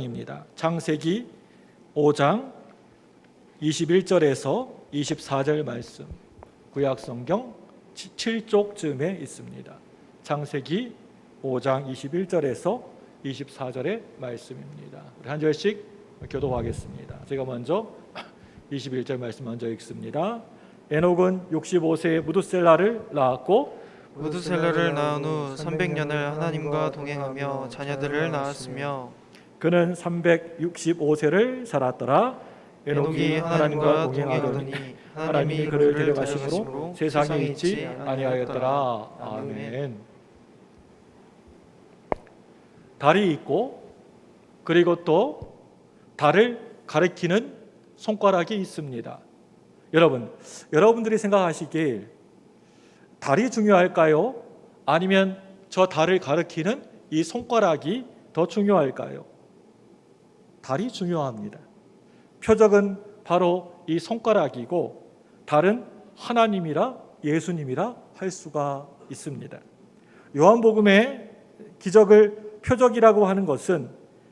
입니다. 창세기 5장 21절에서 24절 말씀, 구약성경 7쪽쯤에 있습니다. 창세기 5장 21절에서 24절의 말씀입니다. 우리 한 절씩 교도하겠습니다. 제가 먼저 21절 말씀 먼저 읽습니다. 에녹은 65세에 무두셀라를 낳았고 무두셀라를 낳은 후 300년을 하나님과 동행하며 자녀들을 낳았으며 그는 365세를 살았더라. 에녹이 하나님과 동행하더니 하나님이 그를 데려가심으로 세상에 있지 아니하였더라. 아멘. 달이 있고 그리고 또 달을 가리키는 손가락이 있습니다. 여러분들이 생각하시길 달이 중요할까요? 아니면 저 달을 가리키는 이 손가락이 더 중요할까요? 달이 중요합니다. 표적은 바로 이 손가락이고 달은 하나님이라 예수님이라 할 수가 있습니다. 요한복음의 기적을 표적이라고 하는 것은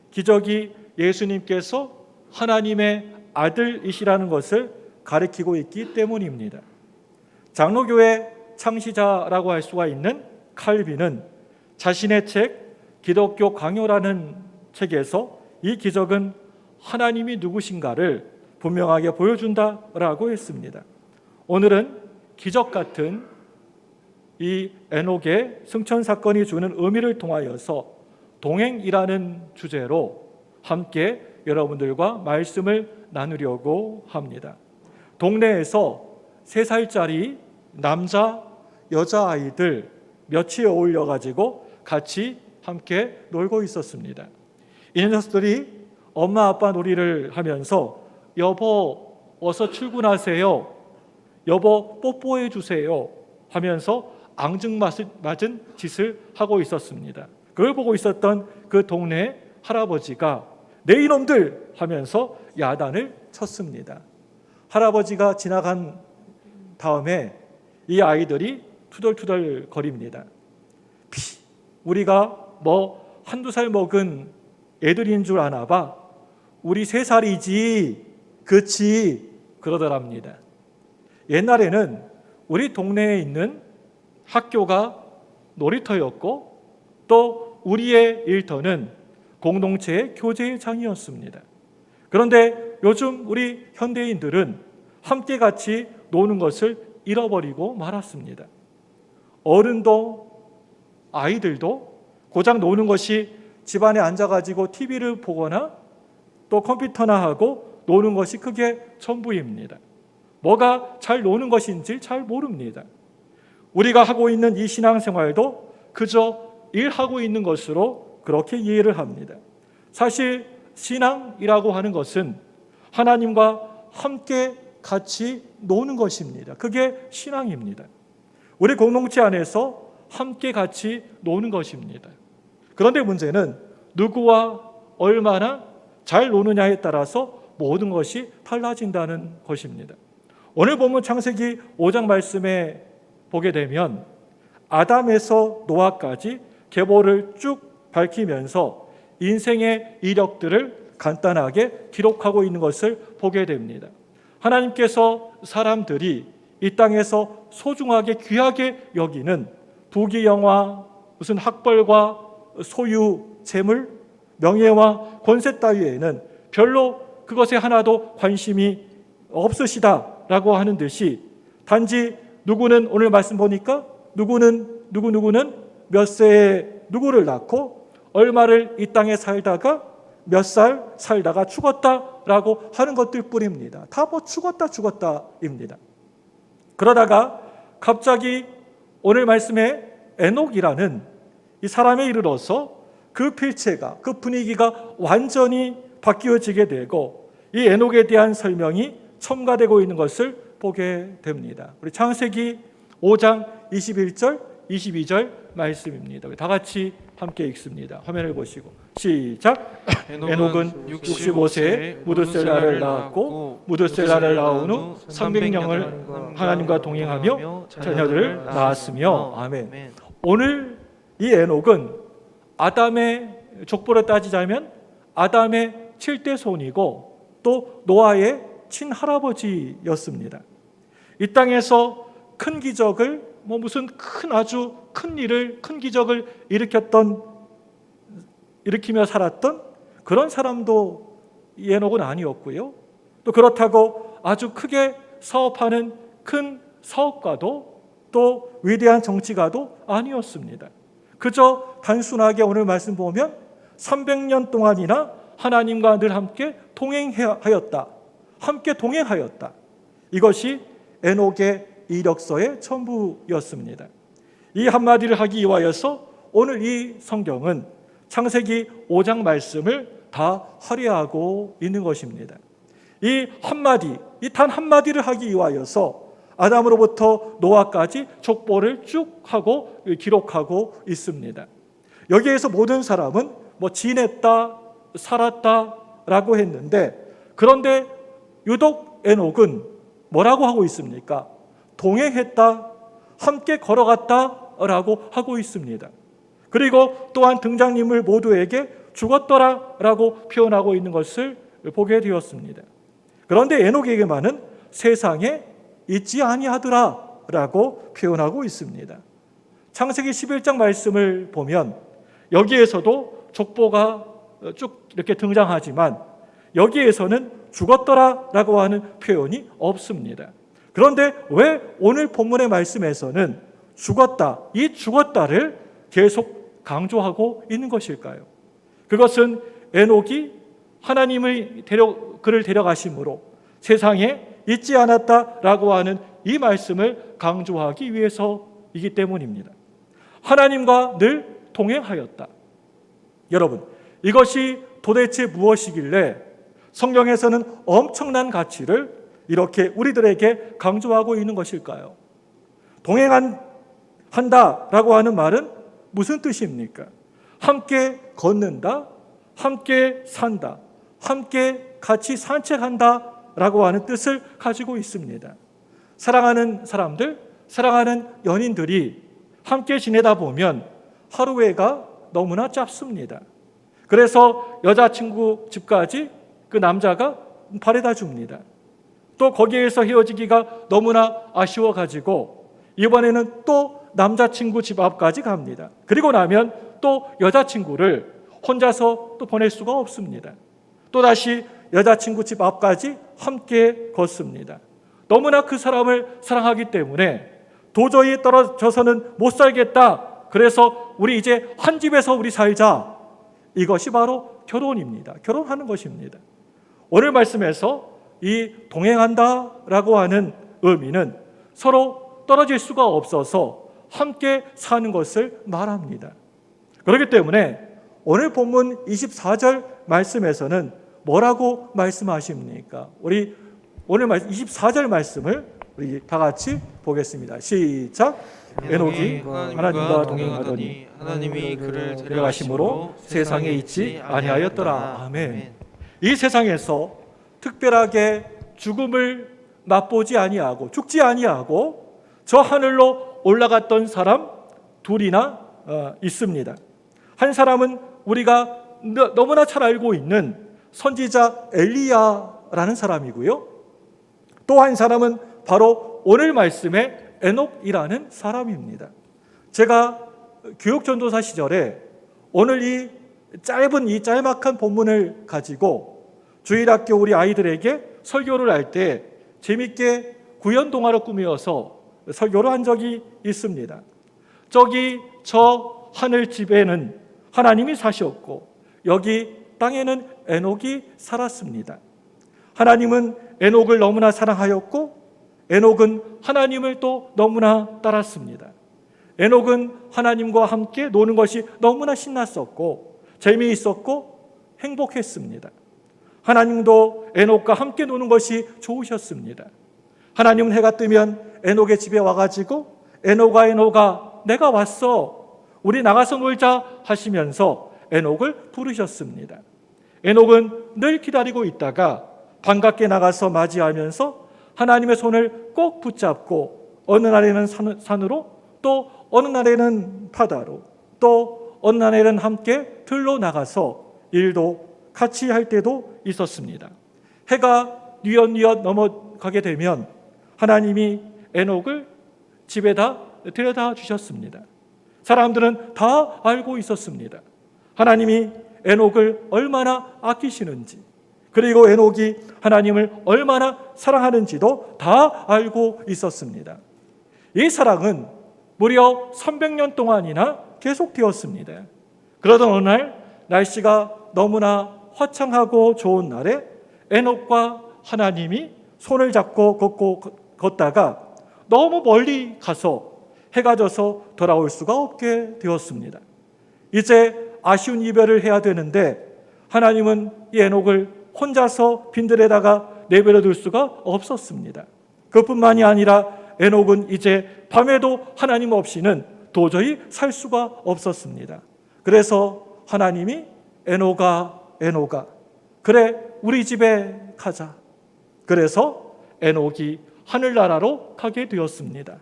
기적이 예수님께서 하나님의 아들이시라는 것을 가리키고 있기 때문입니다. 장로교의 창시자라고 할 수가 있는 칼빈은 자신의 책 기독교 강요라는 책에서 이 기적은 하나님이 누구신가를 분명하게 보여준다라고 했습니다. 오늘은 기적 같은 이 에녹의 승천 사건이 주는 의미를 통하여서 동행이라는 주제로 함께 여러분들과 말씀을 나누려고 합니다. 동네에서 3살짜리 남자, 여자아이들 몇이 어울려가지고 같이 함께 놀고 있었습니다. 이 녀석들이 엄마 아빠 놀이를 하면서 여보 어서 출근하세요, 여보 뽀뽀해 주세요 하면서 앙증맞은 짓을 하고 있었습니다. 그걸 보고 있었던 그 동네 할아버지가 내 이놈들 하면서 야단을 쳤습니다. 할아버지가 지나간 다음에 이 아이들이 투덜투덜 거립니다. 우리가 뭐 한두 살 먹은 애들인 줄 아나 봐. 우리 3살이지. 그치? 그러더랍니다. 옛날에는 우리 동네에 있는 학교가 놀이터였고 또 우리의 일터는 공동체의 교제의 장이었습니다. 그런데 요즘 우리 현대인들은 함께 같이 노는 것을 잃어버리고 말았습니다. 어른도 아이들도 고작 노는 것이 집안에 앉아가지고 TV를 보거나 또 컴퓨터나 하고 노는 것이 그게 전부입니다. 뭐가 잘 노는 것인지 잘 모릅니다. 우리가 하고 있는 이 신앙생활도 그저 일하고 있는 것으로 그렇게 이해를 합니다. 사실 신앙이라고 하는 것은 하나님과 함께 같이 노는 것입니다. 그게 신앙입니다. 우리 공동체 안에서 함께 같이 노는 것입니다. 그런데 문제는 누구와 얼마나 잘 노느냐에 따라서 모든 것이 달라진다는 것입니다. 오늘 본문 창세기 5장 말씀에 보게 되면 아담에서 노아까지 계보를 쭉 밝히면서 인생의 이력들을 간단하게 기록하고 있는 것을 보게 됩니다. 하나님께서 사람들이 이 땅에서 소중하게 귀하게 여기는 부귀영화, 무슨 학벌과 소유, 재물, 명예와 권세 따위에는 별로 그것에 하나도 관심이 없으시다라고 하는 듯이 단지 누구는 오늘 말씀 보니까 누구는 몇 세에 누구를 낳고 얼마를 이 땅에 살다가 몇 살 살다가 죽었다라고 하는 것들 뿐입니다. 다 뭐 죽었다입니다. 그러다가 갑자기 오늘 말씀에 에녹이라는 이 사람에 이르러서 그 필체가 그 분위기가 완전히 바뀌어지게 되고 이 에녹에 대한 설명이 첨가되고 있는 것을 보게 됩니다. 우리 창세기 5장 21절 22절 말씀입니다. 우리 다 같이 함께 읽습니다. 화면을 보시고 시작. 에녹은 65세에 무두셀라를 낳았고 무두셀라를 낳은 후 300년을 하나님과 동행하며 자녀들을 낳았으며 아멘. 오늘 이 에녹은 아담의 족보를 따지자면 아담의 7대 손이고 또 노아의 친할아버지였습니다. 이 땅에서 큰 기적을 무슨 아주 큰 일을 큰 기적을 일으키며 살았던 그런 사람도 에녹은 아니었고요. 또 그렇다고 아주 크게 사업하는 큰 사업가도 또 위대한 정치가도 아니었습니다. 그저 단순하게 오늘 말씀 보면 300년 동안이나 하나님과 늘 함께 동행하였다. 함께 동행하였다. 이것이 에녹의 이력서의 전부였습니다. 이 한마디를 하기 위하여서 오늘 이 성경은 창세기 5장 말씀을 다 할애하고 있는 것입니다. 이 한마디, 이 단 한마디를 하기 위하여서 아담으로부터 노아까지 족보를 쭉 하고 기록하고 있습니다. 여기에서 모든 사람은 지냈다, 살았다라고 했는데, 그런데 유독 에녹은 뭐라고 하고 있습니까? 동행했다, 함께 걸어갔다라고 하고 있습니다. 그리고 또한 등장인물 모두에게 죽었더라라고 표현하고 있는 것을 보게 되었습니다. 그런데 에녹에게만은 세상에 있지 아니하더라라고 표현하고 있습니다. 창세기 11장 말씀을 보면 여기에서도 족보가 쭉 이렇게 등장하지만 여기에서는 죽었더라라고 하는 표현이 없습니다. 그런데 왜 오늘 본문의 말씀에서는 죽었다, 이 죽었다를 계속 강조하고 있는 것일까요? 그것은 에녹이 하나님의 그를 데려가심으로 세상에 있지 않았다라고 하는 이 말씀을 강조하기 위해서이기 때문입니다. 하나님과 늘 동행하였다. 여러분, 이것이 도대체 무엇이길래 성경에서는 엄청난 가치를 이렇게 우리들에게 강조하고 있는 것일까요? 동행한다라고 하는 말은 무슨 뜻입니까? 함께 걷는다, 함께 산다, 함께 같이 산책한다라고 하는 뜻을 가지고 있습니다. 사랑하는 사람들, 사랑하는 연인들이 함께 지내다 보면 하루가 너무나 짧습니다. 그래서 여자친구 집까지 그 남자가 바래다 줍니다. 또 거기에서 헤어지기가 너무나 아쉬워가지고 이번에는 또 남자친구 집 앞까지 갑니다. 그리고 나면 또 여자친구를 혼자서 또 보낼 수가 없습니다. 또다시 여자친구 집 앞까지 함께 걷습니다. 너무나 그 사람을 사랑하기 때문에 도저히 떨어져서는 못 살겠다. 그래서 우리 이제 한 집에서 우리 살자. 이것이 바로 결혼입니다. 결혼하는 것입니다. 오늘 말씀에서 이 동행한다라고 하는 의미는 서로 떨어질 수가 없어서 함께 사는 것을 말합니다. 그렇기 때문에 오늘 본문 24절 말씀에서는 뭐라고 말씀하십니까? 우리 오늘 24절 말씀을 우리 다 같이 보겠습니다. 시작. 에녹이 하나님과 동행하더니 하나님이 그를 데려가심으로 세상에 있지 아니하였더라. 아멘. 이 세상에서 특별하게 죽음을 맛보지 아니하고 죽지 아니하고 저 하늘로 올라갔던 사람 둘이나 있습니다. 한 사람은 우리가 너무나 잘 알고 있는 선지자 엘리야라는 사람이고요. 또 한 사람은 바로 오늘 말씀의 에녹이라는 사람입니다. 제가 교육전도사 시절에 오늘 이 짤막한 본문을 가지고 주일학교 우리 아이들에게 설교를 할 때 재밌게 구연동화를 꾸며서 설교를 한 적이 있습니다. 저기 저 하늘집에는 하나님이 사셨고 여기 땅에는 에녹이 살았습니다. 하나님은 에녹을 너무나 사랑하였고 에녹은 하나님을 또 너무나 따랐습니다. 에녹은 하나님과 함께 노는 것이 너무나 신났었고 재미있었고 행복했습니다. 하나님도 에녹과 함께 노는 것이 좋으셨습니다. 하나님은 해가 뜨면 에녹의 집에 와가지고 에녹아 내가 왔어, 우리 나가서 놀자 하시면서 에녹을 부르셨습니다. 에녹은 늘 기다리고 있다가 반갑게 나가서 맞이하면서 하나님의 손을 꼭 붙잡고 어느 날에는 산으로 또 어느 날에는 바다로 또 어느 날에는 함께 들로 나가서 일도 같이 할 때도 있었습니다. 해가 뉘엿뉘엿 넘어가게 되면 하나님이 에녹을 집에다 데려다 주셨습니다. 사람들은 다 알고 있었습니다. 하나님이 에녹을 얼마나 아끼시는지, 그리고 에녹이 하나님을 얼마나 사랑하는지도 다 알고 있었습니다. 이 사랑은 무려 300년 동안이나 계속되었습니다. 그러던 어느 날 날씨가 너무나 화창하고 좋은 날에 에녹과 하나님이 손을 잡고 걷다가 너무 멀리 가서 해가 져서 돌아올 수가 없게 되었습니다. 이제 아쉬운 이별을 해야 되는데 하나님은 이 에녹을 혼자서 빈들에다가 내버려 둘 수가 없었습니다. 그뿐만이 아니라 에녹은 이제 밤에도 하나님 없이는 도저히 살 수가 없었습니다. 그래서 하나님이 에녹아 그래 우리 집에 가자. 그래서 에녹이 하늘나라로 가게 되었습니다.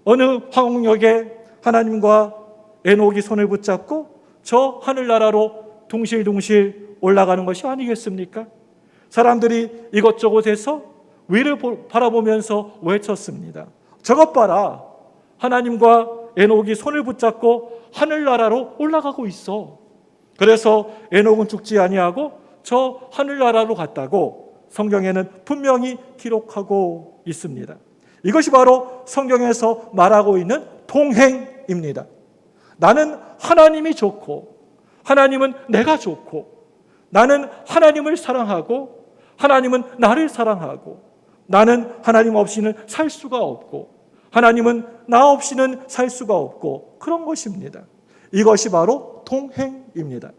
어느 황홍역에 하나님과 에녹이 손을 붙잡고 저 하늘나라로 둥실둥실 올라가는 것이 아니겠습니까? 사람들이 이것저것에서 위를 바라보면서 외쳤습니다. 저것 봐라. 하나님과 에녹이 손을 붙잡고 하늘나라로 올라가고 있어. 그래서 에녹은 죽지 아니하고 저 하늘나라로 갔다고 성경에는 분명히 기록하고 있습니다. 이것이 바로 성경에서 말하고 있는 동행입니다. 나는 하나님이 좋고 하나님은 내가 좋고 나는 하나님을 사랑하고 하나님은 나를 사랑하고 나는 하나님 없이는 살 수가 없고 하나님은 나 없이는 살 수가 없고 그런 것입니다. 이것이 바로 동행입니다.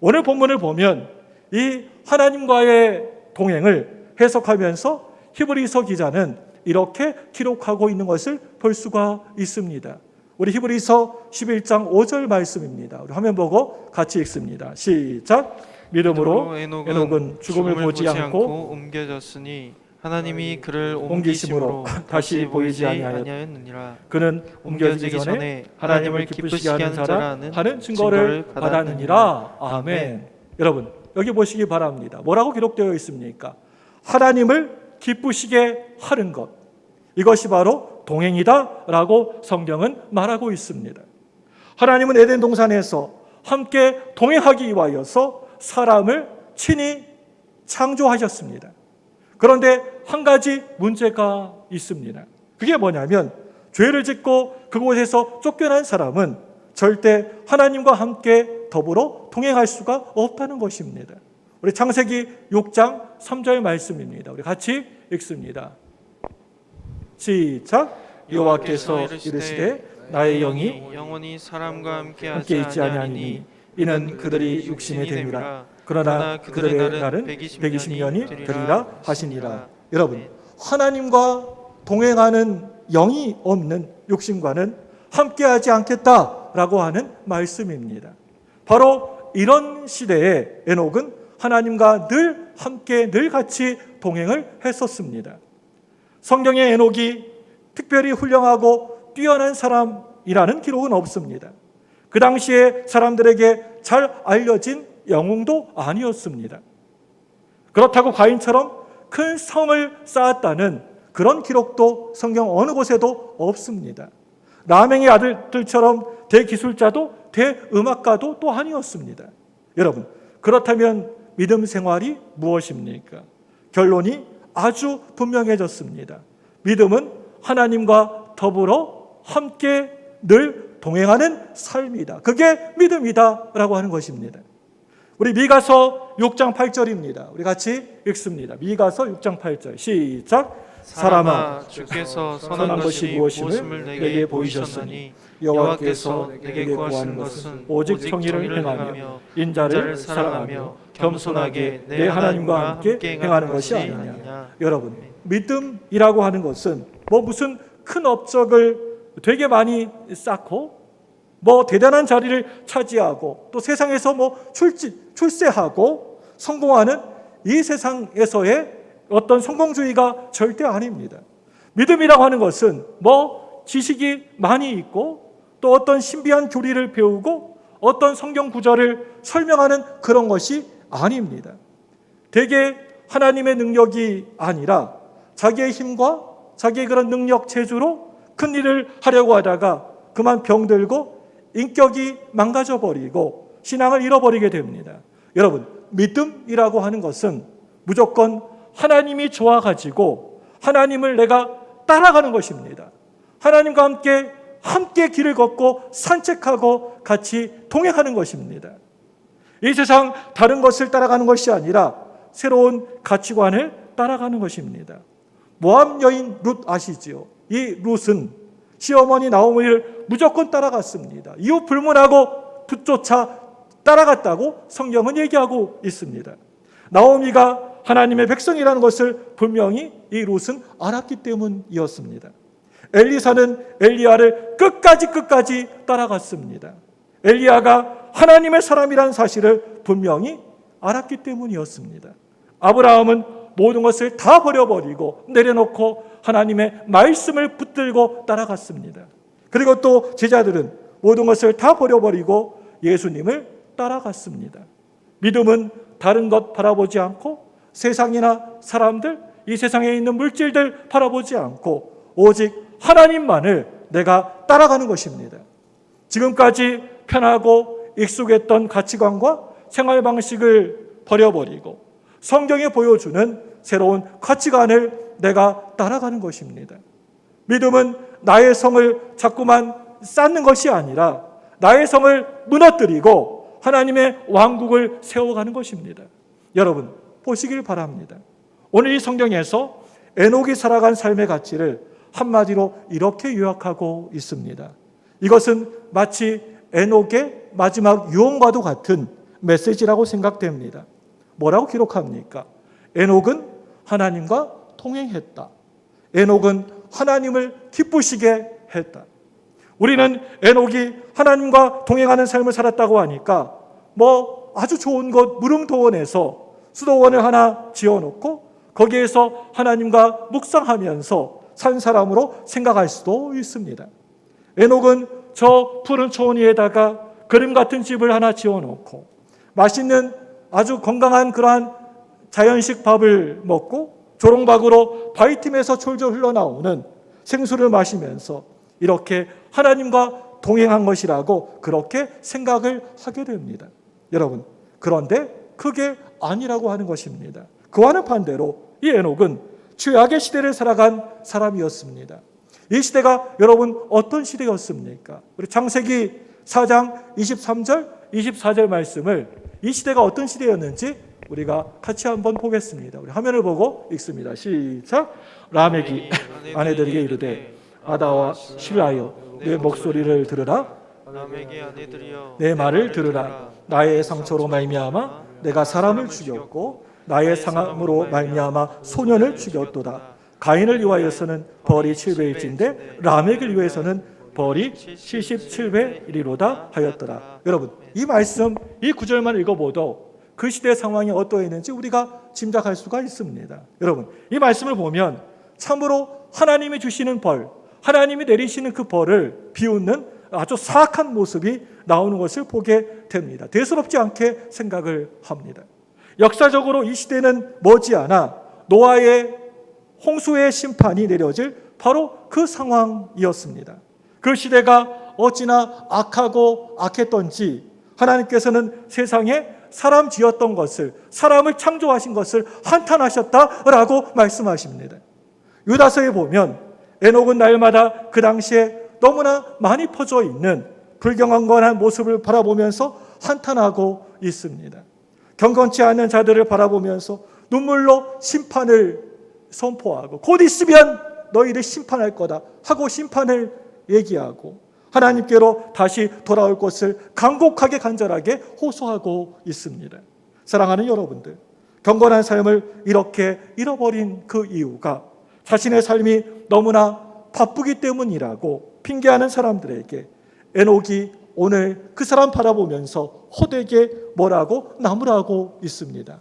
오늘 본문을 보면 이 하나님과의 동행을 해석하면서 히브리서 기자는 이렇게 기록하고 있는 것을 볼 수가 있습니다. 우리 히브리서 11장 5절 말씀입니다. 우리 화면 보고 같이 읽습니다. 시작. 믿음으로 에녹은 죽음을 보지 않고 옮겨졌으니 하나님이 그를 옮기심으로 다시 보이지 아니하였느니라. 그는 옮겨지기 전에 하나님을 기쁘시게 하는 자라 하는 증거를 받았느니라. 아멘. 여러분 여기 보시기 바랍니다. 뭐라고 기록되어 있습니까? 하나님을 기쁘시게 하는 것, 이것이 바로 동행이다라고 성경은 말하고 있습니다. 하나님은 에덴 동산에서 함께 동행하기 위하여서 사람을 친히 창조하셨습니다. 그런데 한 가지 문제가 있습니다. 그게 뭐냐면 죄를 짓고 그곳에서 쫓겨난 사람은 절대 하나님과 함께 더불어 동행할 수가 없다는 것입니다. 우리 창세기 6장 3절 말씀입니다. 우리 같이 읽습니다. 시작. 여호와께서 이르시되 나의 영이 영원히 사람과 함께 있지 아니하니 이는 그들이 육신이 됨이라. 그러나 그들의 날은 120년이 되리라 하시니라. 여러분 하나님과 동행하는 영이 없는 육신과는 함께하지 않겠다라고 하는 말씀입니다. 바로 이런 시대에 에녹은 하나님과 늘 함께 늘 같이 동행을 했었습니다. 성경에 에녹이 특별히 훌륭하고 뛰어난 사람이라는 기록은 없습니다. 그 당시에 사람들에게 잘 알려진 영웅도 아니었습니다. 그렇다고 가인처럼 큰 성을 쌓았다는 그런 기록도 성경 어느 곳에도 없습니다. 라맹의 아들들처럼 대기술자도 대음악가도 또 아니었습니다. 여러분 그렇다면 믿음 생활이 무엇입니까? 결론이 아주 분명해졌습니다. 믿음은 하나님과 더불어 함께 늘 동행하는 삶이다. 그게 믿음이다라고 하는 것입니다. 우리 미가서 6장 8절입니다. 우리 같이 읽습니다. 미가서 6장 8절 시작. 사람아 주께서 선한 것이 무엇임을 내게 보이셨으니 여호와께서 내게 구하는 것은 오직 정의를 행하며 인자를 사랑하며 겸손하게 내 하나님과 함께 행하는 것이 아니냐. 여러분 믿음이라고 하는 것은 무슨 큰 업적을 되게 많이 쌓고 대단한 자리를 차지하고 또 세상에서 출세하고 성공하는 이 세상에서의 어떤 성공주의가 절대 아닙니다. 믿음이라고 하는 것은 지식이 많이 있고 또 어떤 신비한 교리를 배우고 어떤 성경 구절을 설명하는 그런 것이 아닙니다. 대개 하나님의 능력이 아니라 자기의 힘과 자기의 그런 능력 체주로 큰 일을 하려고 하다가 그만 병들고 인격이 망가져버리고 신앙을 잃어버리게 됩니다. 여러분, 믿음이라고 하는 것은 무조건 하나님이 좋아가지고 하나님을 내가 따라가는 것입니다. 하나님과 함께 길을 걷고 산책하고 같이 동행하는 것입니다. 이 세상 다른 것을 따라가는 것이 아니라 새로운 가치관을 따라가는 것입니다. 모압 여인 룻 아시지요? 이 룻은 시어머니 나오미를 무조건 따라갔습니다. 이후 불문하고 붙조차 따라갔다고 성경은 얘기하고 있습니다. 나오미가 하나님의 백성이라는 것을 분명히 이 룻은 알았기 때문이었습니다. 엘리사는 엘리야를 끝까지 따라갔습니다. 엘리야가 하나님의 사람이라는 사실을 분명히 알았기 때문이었습니다. 아브라함은 모든 것을 다 버려버리고 내려놓고 하나님의 말씀을 붙들고 따라갔습니다. 그리고 또 제자들은 모든 것을 다 버려버리고 예수님을 따라갔습니다. 믿음은 다른 것 바라보지 않고 세상이나 사람들, 이 세상에 있는 물질들 바라보지 않고 오직 하나님만을 내가 따라가는 것입니다. 지금까지 편하고 익숙했던 가치관과 생활 방식을 버려버리고 성경에 보여주는 새로운 가치관을 내가 따라가는 것입니다. 믿음은 나의 성을 자꾸만 쌓는 것이 아니라 나의 성을 무너뜨리고 하나님의 왕국을 세워가는 것입니다. 여러분, 보시길 바랍니다. 오늘 이 성경에서 에녹이 살아간 삶의 가치를 한마디로 이렇게 요약하고 있습니다. 이것은 마치 에녹의 마지막 유언과도 같은 메시지라고 생각됩니다. 뭐라고 기록합니까? 에녹은 하나님과 동행했다. 에녹은 하나님을 기쁘시게 했다. 우리는 에녹이 하나님과 동행하는 삶을 살았다고 하니까 아주 좋은 곳 무릉도원에서 수도원을 하나 지어놓고 거기에서 하나님과 묵상하면서 산 사람으로 생각할 수도 있습니다. 에녹은 저 푸른 초원 위에다가 그림 같은 집을 하나 지어놓고 맛있는 아주 건강한 그러한 자연식 밥을 먹고 조롱박으로 바위 틈에서 졸졸 흘러나오는 생수를 마시면서 이렇게 하나님과 동행한 것이라고 그렇게 생각을 하게 됩니다. 여러분, 그런데 그게 아니라고 하는 것입니다. 그와는 반대로 이 에녹은 죄악의 시대를 살아간 사람이었습니다. 이 시대가 여러분 어떤 시대였습니까? 우리 창세기 4장 23절, 24절 말씀을 이 시대가 어떤 시대였는지 우리가 같이 한번 보겠습니다. 우리 화면을 보고 읽습니다. 시작. 라멕이 아내들에게 이르되 아다와 실라여 내 목소리를 들으라. 라멕의 아내들이여 내 말을 들으라. 나의 상처로 말미암아 내가 사람을 죽였고 나의 상함으로 말미암아 소년을 죽였도다. 가인을 위하여서는 벌이 7배일진데 라멕을 위하여서는 벌이 77배이리로다 하였더라. 여러분, 이 말씀, 이 구절만 읽어보도 그 시대 상황이 어떠했는지 우리가 짐작할 수가 있습니다. 여러분, 이 말씀을 보면 참으로 하나님이 주시는 벌, 하나님이 내리시는 그 벌을 비웃는 아주 사악한 모습이 나오는 것을 보게 됩니다. 대수롭지 않게 생각을 합니다. 역사적으로 이 시대는 머지않아 노아의 홍수의 심판이 내려질 바로 그 상황이었습니다. 그 시대가 어찌나 악하고 악했던지 하나님께서는 세상에 사람 지었던 것을, 사람을 창조하신 것을 한탄하셨다라고 말씀하십니다. 유다서에 보면 에녹은 날마다 그 당시에 너무나 많이 퍼져 있는 불경건한 모습을 바라보면서 한탄하고 있습니다. 경건치 않은 자들을 바라보면서 눈물로 심판을 선포하고 곧 있으면 너희를 심판할 거다 하고 심판을 얘기하고 하나님께로 다시 돌아올 것을 간곡하게 간절하게 호소하고 있습니다. 사랑하는 여러분들, 경건한 삶을 이렇게 잃어버린 그 이유가 자신의 삶이 너무나 바쁘기 때문이라고 핑계하는 사람들에게 에녹이 오늘 그 사람 바라보면서 헛되게 뭐라고 나무라고 있습니다.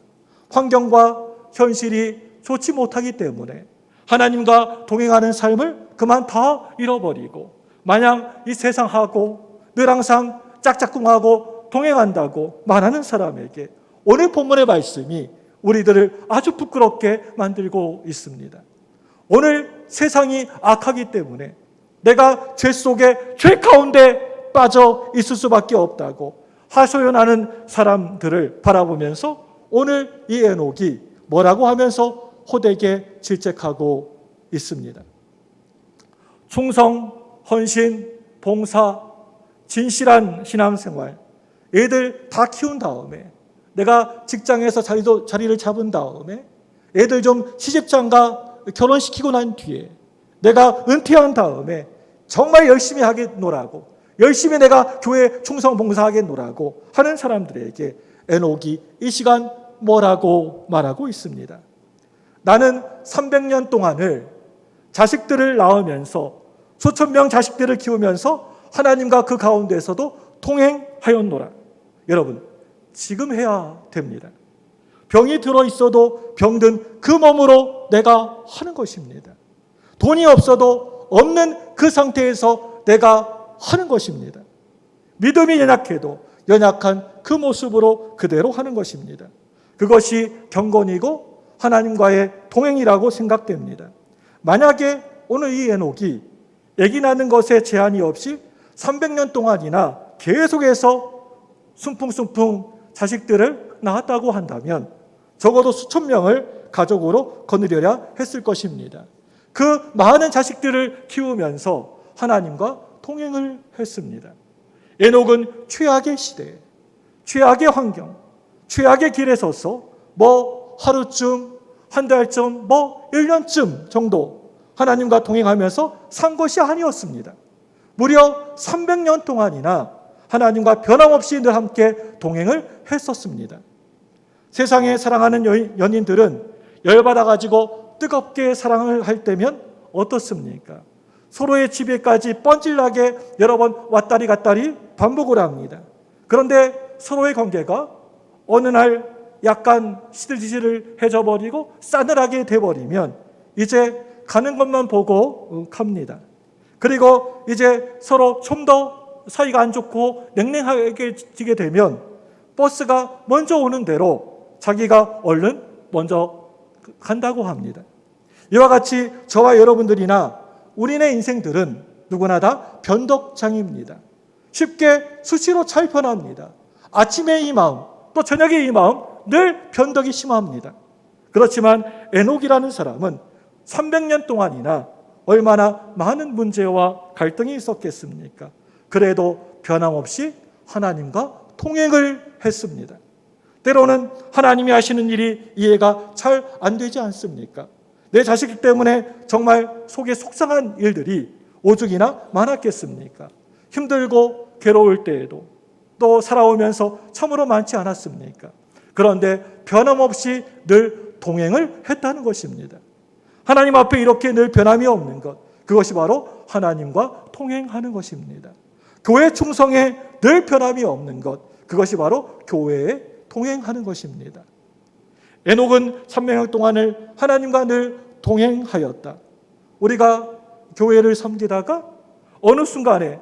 환경과 현실이 좋지 못하기 때문에 하나님과 동행하는 삶을 그만 다 잃어버리고 마냥 이 세상하고 늘 항상 짝짝꿍하고 동행한다고 말하는 사람에게 오늘 본문의 말씀이 우리들을 아주 부끄럽게 만들고 있습니다. 오늘 세상이 악하기 때문에 내가 죄 속에, 죄 가운데 빠져 있을 수밖에 없다고 하소연하는 사람들을 바라보면서 오늘 이 에녹이 뭐라고 하면서 호되게 질책하고 있습니다. 충성, 헌신, 봉사, 진실한 신앙생활, 애들 다 키운 다음에 내가 직장에서 자리를 잡은 다음에 애들 좀 시집장가 결혼시키고 난 뒤에 내가 은퇴한 다음에 정말 열심히 하겠노라고, 열심히 내가 교회 충성 봉사하겠노라고 하는 사람들에게 에녹이 이 시간 뭐라고 말하고 있습니다. 나는 300년 동안을 자식들을 낳으면서 수천 명 자식들을 키우면서 하나님과 그 가운데서도 동행하였노라. 여러분, 지금 해야 됩니다. 병이 들어있어도 병든 그 몸으로 내가 하는 것입니다. 돈이 없어도 없는 그 상태에서 내가 하는 것입니다. 믿음이 연약해도 연약한 그 모습으로 그대로 하는 것입니다. 그것이 경건이고 하나님과의 동행이라고 생각됩니다. 만약에 오늘 이 에녹이 아기 낳는 것에 제한이 없이 300년 동안이나 계속해서 순풍순풍 자식들을 낳았다고 한다면 적어도 수천 명을 가족으로 거느려야 했을 것입니다. 그 많은 자식들을 키우면서 하나님과 동행을 했습니다. 에녹은 최악의 시대, 최악의 환경, 최악의 길에 서서 하루쯤, 한 달쯤, 1년쯤 정도 하나님과 동행하면서 산 것이 아니었습니다. 무려 300년 동안이나 하나님과 변함없이 늘 함께 동행을 했었습니다. 세상에 사랑하는 연인들은 열받아가지고 뜨겁게 사랑을 할 때면 어떻습니까? 서로의 집에까지 뻔질나게 여러 번 왔다리 갔다리 반복을 합니다. 그런데 서로의 관계가 어느 날 약간 시들시들해져 버리고 싸늘하게 돼버리면 이제 가는 것만 보고 갑니다. 그리고 이제 서로 좀 더 사이가 안 좋고 냉랭하게 지게 되면 버스가 먼저 오는 대로 자기가 얼른 먼저 간다고 합니다. 이와 같이 저와 여러분들이나 우리네 인생들은 누구나 다 변덕장입니다. 쉽게 수시로 잘 변합니다. 아침에 이 마음, 또 저녁에 이 마음, 늘 변덕이 심합니다. 그렇지만 에녹이라는 사람은 300년 동안이나 얼마나 많은 문제와 갈등이 있었겠습니까? 그래도 변함없이 하나님과 통행을 했습니다. 때로는 하나님이 하시는 일이 이해가 잘 안 되지 않습니까? 내 자식 때문에 정말 속에 속상한 일들이 오죽이나 많았겠습니까? 힘들고 괴로울 때에도 또 살아오면서 참으로 많지 않았습니까? 그런데 변함없이 늘 동행을 했다는 것입니다. 하나님 앞에 이렇게 늘 변함이 없는 것, 그것이 바로 하나님과 동행하는 것입니다. 교회 충성에 늘 변함이 없는 것, 그것이 바로 교회에 동행하는 것입니다. 에녹은 300년 동안을 하나님과 늘 동행하였다. 우리가 교회를 섬기다가 어느 순간에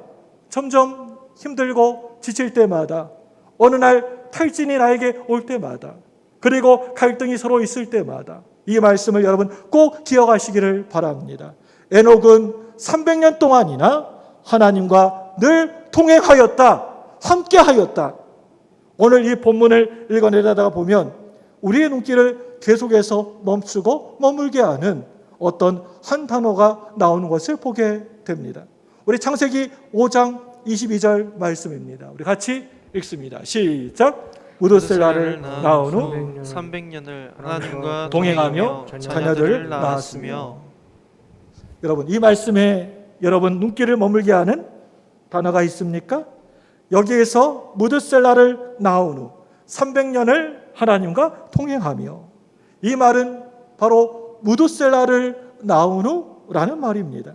점점 힘들고 지칠 때마다, 어느 날 탈진이 나에게 올 때마다, 그리고 갈등이 서로 있을 때마다 이 말씀을 여러분 꼭 기억하시기를 바랍니다. 에녹은 300년 동안이나 하나님과 늘 동행하였다, 함께하였다. 오늘 이 본문을 읽어내려다가 보면 우리의 눈길을 계속해서 멈추고 머물게 하는 어떤 한 단어가 나오는 것을 보게 됩니다. 우리 창세기 5장 22절 말씀입니다. 우리 같이 읽습니다. 시작. 무드셀라를 낳은 후 300년을 하나님과 동행하며 자녀들을 낳았으며. 여러분, 이 말씀에 여러분 눈길을 머물게 하는 단어가 있습니까? 여기에서 무드셀라를 낳은 후 300년을 하나님과 동행하며, 이 말은 바로 무드셀라를 낳은 후라는 말입니다.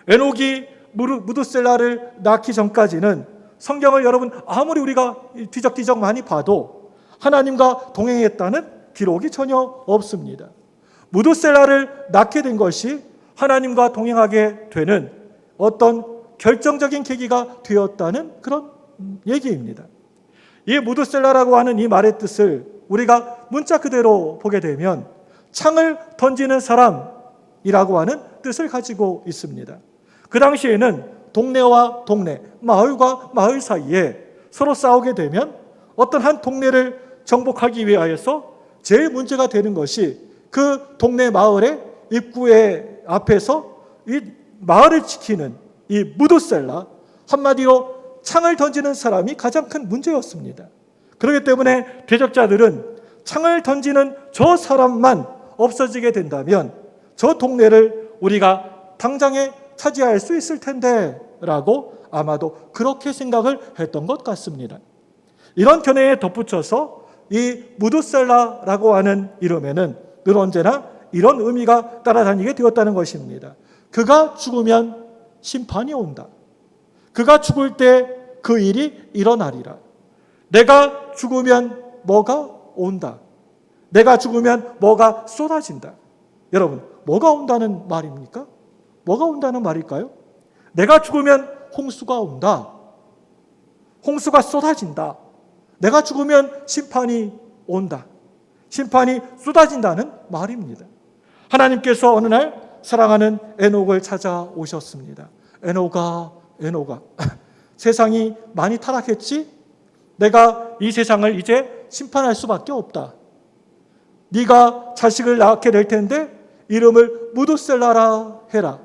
에녹이 무드셀라를 낳기 전까지는 성경을 여러분 아무리 우리가 뒤적뒤적 많이 봐도 하나님과 동행했다는 기록이 전혀 없습니다. 무드셀라를 낳게 된 것이 하나님과 동행하게 되는 어떤 결정적인 계기가 되었다는 그런 얘기입니다. 이 무드셀라라고 하는 이 말의 뜻을 우리가 문자 그대로 보게 되면 창을 던지는 사람이라고 하는 뜻을 가지고 있습니다. 그 당시에는 동네와 동네, 마을과 마을 사이에 서로 싸우게 되면 어떤 한 동네를 정복하기 위하여서 제일 문제가 되는 것이 그 동네 마을의 입구의 앞에서 이 마을을 지키는 이 무드셀라, 한마디로 창을 던지는 사람이 가장 큰 문제였습니다. 그렇기 때문에 대적자들은 창을 던지는 저 사람만 없어지게 된다면 저 동네를 우리가 당장에 차지할 수 있을 텐데 라고 아마도 그렇게 생각을 했던 것 같습니다. 이런 견해에 덧붙여서 이 무드셀라라고 하는 이름에는 늘 언제나 이런 의미가 따라다니게 되었다는 것입니다. 그가 죽으면 심판이 온다. 그가 죽을 때 그 일이 일어나리라. 내가 죽으면 뭐가 온다. 내가 죽으면 뭐가 쏟아진다. 여러분, 뭐가 온다는 말입니까? 뭐가 온다는 말일까요? 내가 죽으면 홍수가 온다. 홍수가 쏟아진다. 내가 죽으면 심판이 온다. 심판이 쏟아진다는 말입니다. 하나님께서 어느 날 사랑하는 에녹을 찾아오셨습니다. 에녹아, 세상이 많이 타락했지? 내가 이 세상을 이제 심판할 수밖에 없다. 네가 자식을 낳게 될 텐데 이름을 무드셀라라 해라.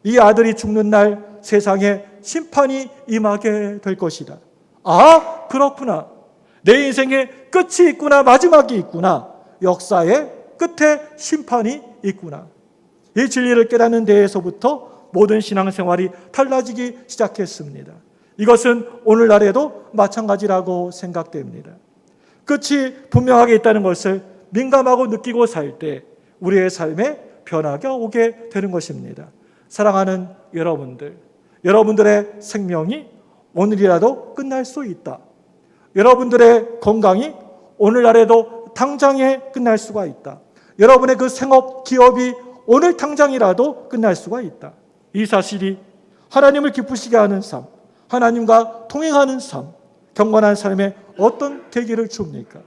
이 아들이 죽는 날 세상에 심판이 임하게 될 것이다. 아, 그렇구나. 내 인생에 끝이 있구나. 마지막이 있구나. 역사의 끝에 심판이 있구나. 이 진리를 깨닫는 데에서부터 모든 신앙생활이 달라지기 시작했습니다. 이것은 오늘날에도 마찬가지라고 생각됩니다. 끝이 분명하게 있다는 것을 민감하고 느끼고 살 때 우리의 삶에 변화가 오게 되는 것입니다. 사랑하는 여러분들, 여러분들의 생명이 오늘이라도 끝날 수 있다. 여러분들의 건강이 오늘날에도 당장에 끝날 수가 있다. 여러분의 그 생업, 기업이 오늘 당장이라도 끝날 수가 있다. 이 사실이 하나님을 기쁘시게 하는 삶, 하나님과 동행하는 삶, 경건한 삶에 어떤 계기를 줍니까?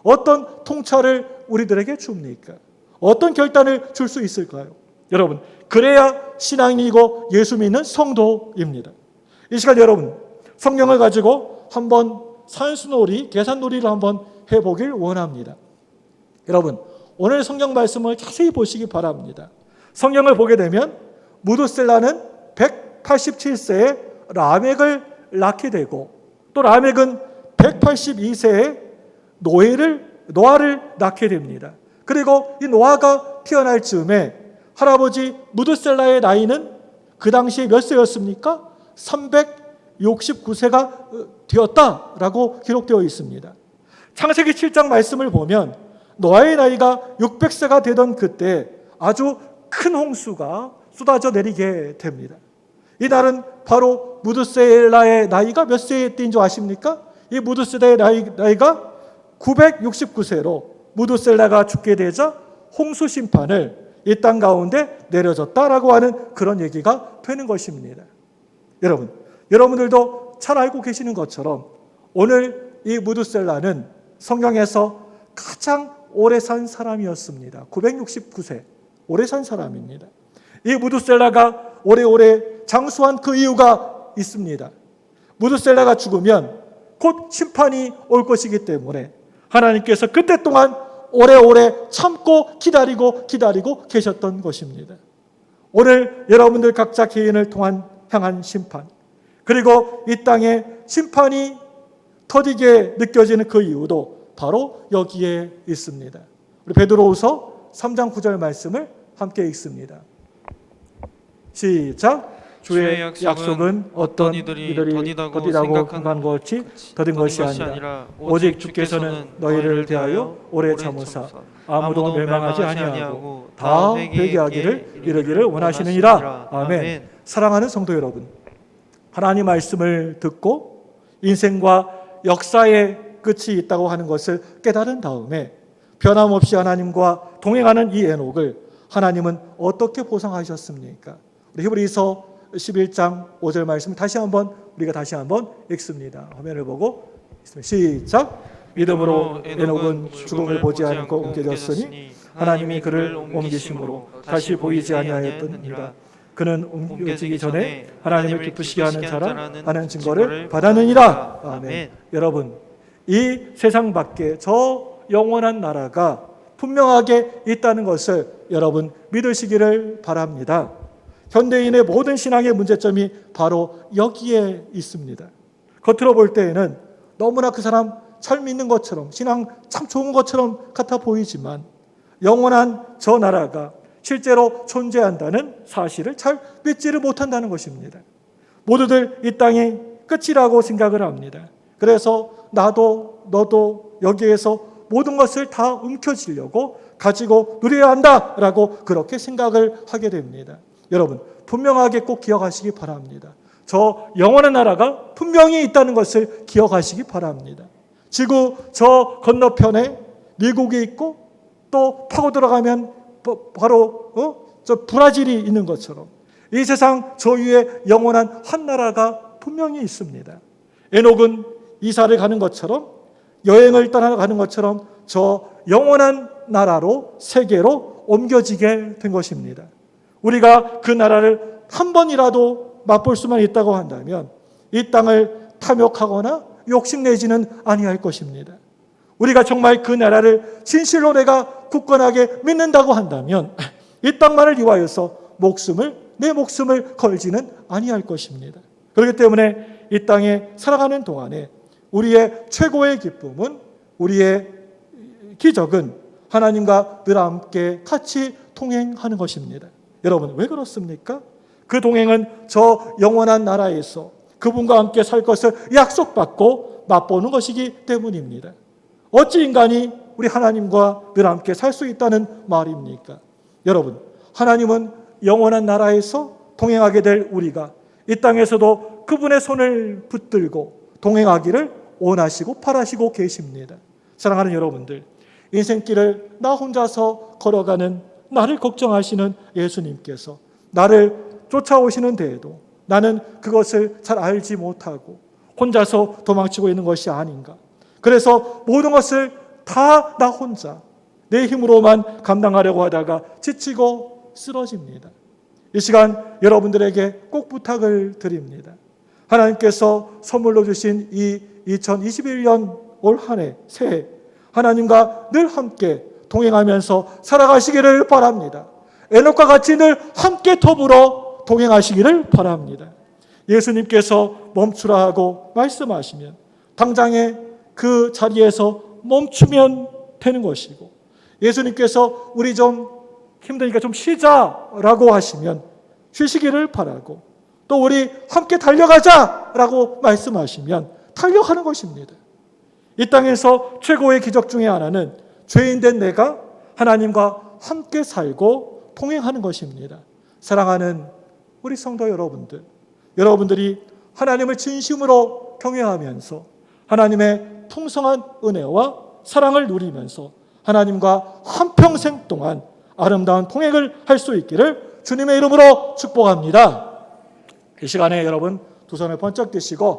어떤 통찰을 우리들에게 줍니까? 어떤 결단을 줄 수 있을까요? 여러분, 그래야 신앙인이고 예수 믿는 성도입니다. 이 시간 여러분, 성경을 가지고 한번 산수놀이, 계산놀이를 한번 해보길 원합니다. 여러분, 오늘 성경 말씀을 자세히 보시기 바랍니다. 성경을 보게 되면 무드셀라는 187세에 라멕을 낳게 되고 또 라멕은 182세에 노아를 낳게 됩니다. 그리고 이 노아가 태어날 즈음에 할아버지 무드셀라의 나이는 그 당시에 몇 세였습니까? 369세가 되었다라고 기록되어 있습니다. 창세기 7장 말씀을 보면 노아의 나이가 600세가 되던 그때 아주 큰 홍수가 쏟아져 내리게 됩니다. 이날은 바로 무드셀라의 나이가 몇 세에 뛴 줄 아십니까? 이 무드셀라의 나이가 969세로 무드셀라가 죽게 되자 홍수 심판을 이 땅 가운데 내려졌다라고 하는 그런 얘기가 되는 것입니다. 여러분, 여러분들도 잘 알고 계시는 것처럼 오늘 이 무드셀라는 성경에서 가장 오래 산 사람이었습니다. 969세, 오래 산 사람입니다. 이 무드셀라가 오래오래 장수한 그 이유가 있습니다. 무드셀라가 죽으면 곧 심판이 올 것이기 때문에 하나님께서 그때 동안 오래오래 참고 기다리고 계셨던 것입니다. 오늘 여러분들 각자 개인을 향한 심판, 그리고 이 땅에 심판이 터지게 느껴지는 그 이유도 바로 여기에 있습니다. 우리 베드로후서 3장 9절 말씀을 함께 읽습니다. 시작. 주의 약속은 어떤 이들이 더디다고 생각한 것이 더딘 것이 아니라 오직 주께서는 너희를 대하여 오래 참으사 아무도 멸망하지 아니하고 다 회개하기를 이르기를 원하시느니라. 아멘. 사랑하는 성도 여러분, 하나님 말씀을 듣고 인생과 역사의 끝이 있다고 하는 것을 깨달은 다음에 변함없이 하나님과 동행하는 이 에녹을 하나님은 어떻게 보상하셨습니까? 우리 히브리서 11장 5절 말씀 우리가 다시 한번 읽습니다. 화면을 보고 시작. 믿음으로 에녹은 죽음을 보지 않고 옮겨졌으니 하나님이 그를 옮기심으로 다시 보이지 아니하였더니라. 그는 옮겨지기 전에 하나님을 기쁘시게 하는 자라 하는 증거를 받았느니라. 아멘. 여러분, 이 세상 밖에 저 영원한 나라가 분명하게 있다는 것을 여러분 믿으시기를 바랍니다. 현대인의 모든 신앙의 문제점이 바로 여기에 있습니다. 겉으로 볼 때에는 너무나 그 사람 잘 믿는 것처럼, 신앙 참 좋은 것처럼 같아 보이지만 영원한 저 나라가 실제로 존재한다는 사실을 잘 믿지를 못한다는 것입니다. 모두들 이 땅이 끝이라고 생각을 합니다. 그래서 나도 너도 여기에서 모든 것을 다 움켜쥐려고 가지고 누려야 한다라고 그렇게 생각을 하게 됩니다. 여러분, 분명하게 꼭 기억하시기 바랍니다. 저 영원한 나라가 분명히 있다는 것을 기억하시기 바랍니다. 지구 저 건너편에 미국이 있고 또 파고 들어가면 바로 저 브라질이 있는 것처럼 이 세상 저 위에 영원한 한 나라가 분명히 있습니다. 에녹은 이사를 가는 것처럼 여행을 떠나가는 것처럼 저 영원한 나라로 세계로 옮겨지게 된 것입니다. 우리가 그 나라를 한 번이라도 맛볼 수만 있다고 한다면 이 땅을 탐욕하거나 욕심내지는 아니할 것입니다. 우리가 정말 그 나라를 진실로 내가 굳건하게 믿는다고 한다면 이 땅만을 위하여서 내 목숨을 걸지는 아니할 것입니다. 그렇기 때문에 이 땅에 살아가는 동안에 우리의 최고의 기쁨은, 우리의 기적은 하나님과 늘 함께 같이 동행하는 것입니다. 여러분, 왜 그렇습니까? 그 동행은 저 영원한 나라에서 그분과 함께 살 것을 약속받고 맛보는 것이기 때문입니다. 어찌 인간이 우리 하나님과 늘 함께 살 수 있다는 말입니까? 여러분, 하나님은 영원한 나라에서 동행하게 될 우리가 이 땅에서도 그분의 손을 붙들고 동행하기를 원하시고 바라시고 계십니다. 사랑하는 여러분들, 인생길을 나 혼자서 걸어가는 나를 걱정하시는 예수님께서 나를 쫓아오시는 데에도 나는 그것을 잘 알지 못하고 혼자서 도망치고 있는 것이 아닌가. 그래서 모든 것을 다 나 혼자 내 힘으로만 감당하려고 하다가 지치고 쓰러집니다. 이 시간 여러분들에게 꼭 부탁을 드립니다. 하나님께서 선물로 주신 이 2021년 올 한 해, 새해 하나님과 늘 함께 동행하면서 살아가시기를 바랍니다. 에녹과 같이 늘 함께 더불어 동행하시기를 바랍니다. 예수님께서 멈추라 하고 말씀하시면 당장에 그 자리에서 멈추면 되는 것이고, 예수님께서 우리 좀 힘드니까 좀 쉬자라고 하시면 쉬시기를 바라고, 또 우리 함께 달려가자라고 말씀하시면 달려가는 것입니다. 이 땅에서 최고의 기적 중에 하나는 죄인된 내가 하나님과 함께 살고 동행하는 것입니다. 사랑하는 우리 성도 여러분들, 여러분들이 하나님을 진심으로 경외하면서 하나님의 풍성한 은혜와 사랑을 누리면서 하나님과 한평생 동안 아름다운 동행을 할 수 있기를 주님의 이름으로 축복합니다. 이 시간에 여러분 두 손을 번쩍 드시고